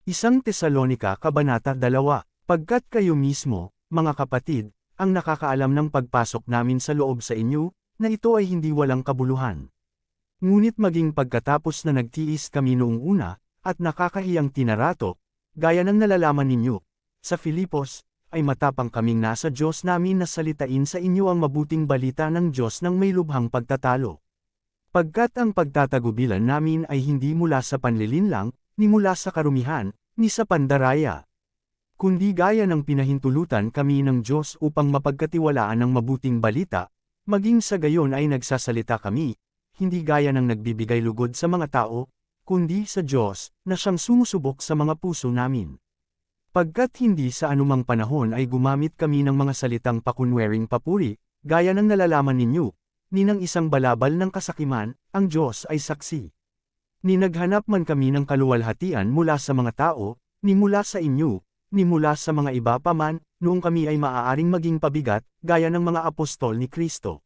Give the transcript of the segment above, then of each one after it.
Isang Tesalonika Kabanata 2, Pagkat kayo mismo, mga kapatid, ang nakakaalam ng pagpasok namin sa loob sa inyo, na ito ay hindi walang kabuluhan. Ngunit maging pagkatapos na nagtiis kami noong una, at nakakahiyang tinarato, gaya ng nalalaman ninyo, sa Filipos, ay matapang kaming nasa Diyos namin na salitain sa inyo ang mabuting balita ng Diyos ng may lubhang pagtatalo. Pagkat ang pagtatagubilan namin ay hindi mula sa panlilinlang, ni mula sa karumihan, ni sa pandaraya. Kundi gaya ng pinahintulutan kami ng Diyos upang mapagkatiwalaan ng mabuting balita, maging sa gayon ay nagsasalita kami, hindi gaya ng nagbibigay lugod sa mga tao, kundi sa Diyos, na siyang sumusubok sa mga puso namin. Pagkat hindi sa anumang panahon ay gumamit kami ng mga salitang pakunwering papuri, gaya ng nalalaman ninyo, ni ng isang balabal ng kasakiman, ang Diyos ay saksi. Ni naghanap man kami ng kaluwalhatian mula sa mga tao, ni mula sa inyo, ni mula sa mga iba pa man, noong kami ay maaaring maging pabigat, gaya ng mga apostol ni Kristo.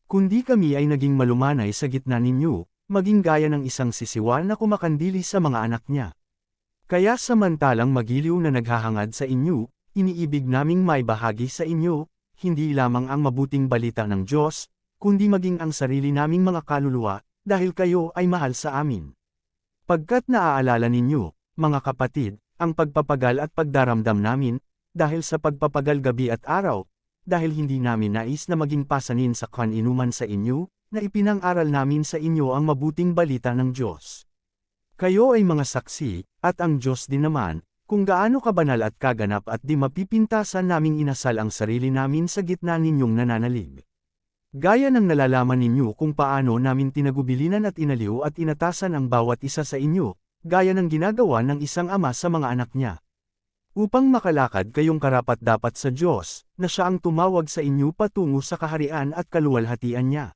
Kundi kami ay naging malumanay sa gitna ninyo, maging gaya ng isang sisiwal na kumakandili sa mga anak niya. Kaya samantalang magiliw na naghahangad sa inyo, iniibig naming maibahagi sa inyo, hindi lamang ang mabuting balita ng Diyos, kundi maging ang sarili naming mga kaluluwa, dahil kayo ay mahal sa amin. Pagkat naaalala ninyo, mga kapatid, ang pagpapagal at pagdaramdam namin, dahil sa pagpapagal gabi at araw, dahil hindi namin nais na maging pasanin sa kaninuman sa inyo, na ipinang-aral namin sa inyo ang mabuting balita ng Diyos. Kayo ay mga saksi, at ang Diyos din naman, kung gaano kabanal at kaganap at di mapipintasan naming inasal ang sarili namin sa gitna ninyong nananalig. Gaya ng nalalaman ninyo kung paano namin tinagubilinan at inaliw at inatasan ang bawat isa sa inyo, gaya ng ginagawa ng isang ama sa mga anak niya. Upang makalakad kayong karapat-dapat sa Diyos, na siya ang tumawag sa inyo patungo sa kaharian at kaluwalhatian niya.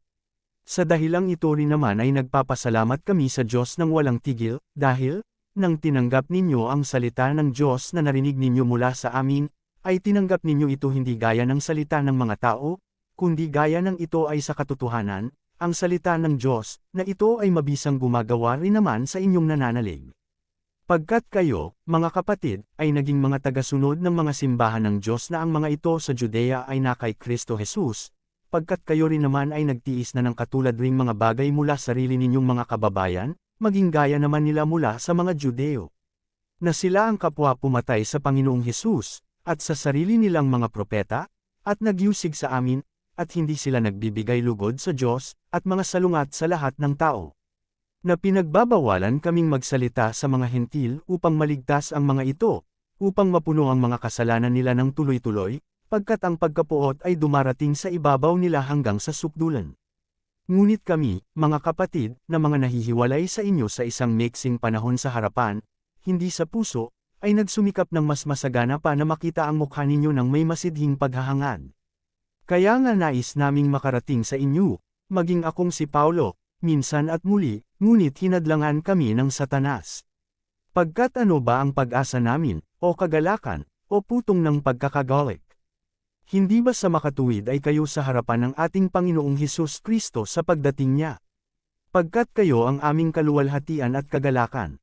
Sa dahilang ito rin naman ay nagpapasalamat kami sa Diyos ng walang tigil, dahil, nang tinanggap ninyo ang salita ng Diyos na narinig ninyo mula sa amin, ay tinanggap ninyo ito hindi gaya ng salita ng mga tao, kundi gaya ng ito ay sa katotohanan, ang salita ng Diyos, na ito ay mabisang gumagawa rin naman sa inyong nananalig. Pagkat kayo, mga kapatid, ay naging mga tagasunod ng mga simbahan ng Diyos na ang mga ito sa Judea ay na kay Kristo Jesus, pagkat kayo rin naman ay nagtiis na ng katulad ring mga bagay mula sarili ninyong mga kababayan, maging gaya naman nila mula sa mga Judeo. Na sila ang kapwa pumatay sa Panginoong Hesus, at sa sarili nilang mga propeta, at nagyusig sa amin, at hindi sila nagbibigay lugod sa Diyos, at mga salungat sa lahat ng tao. Na pinagbabawalan kaming magsalita sa mga hentil upang maligtas ang mga ito, upang mapuno ang mga kasalanan nila ng tuloy-tuloy, pagkat ang pagkapuot ay dumarating sa ibabaw nila hanggang sa sukdulan. Ngunit kami, mga kapatid, na mga nahihiwalay sa inyo sa isang maiksing panahon sa harapan, hindi sa puso, ay nagsumikap ng mas masagana pa na makita ang mukha ninyo ng may masidhing paghahangad. Kaya nga nais naming makarating sa inyo, maging akong si Paulo, minsan at muli, ngunit hinadlangan kami ng Satanas. Pagkat ano ba ang pag-asa namin, o kagalakan, o putong ng pagkakagalik? Hindi ba sa makatuwid ay kayo sa harapan ng ating Panginoong Hesus Kristo sa pagdating niya? Pagkat kayo ang aming kaluwalhatian at kagalakan.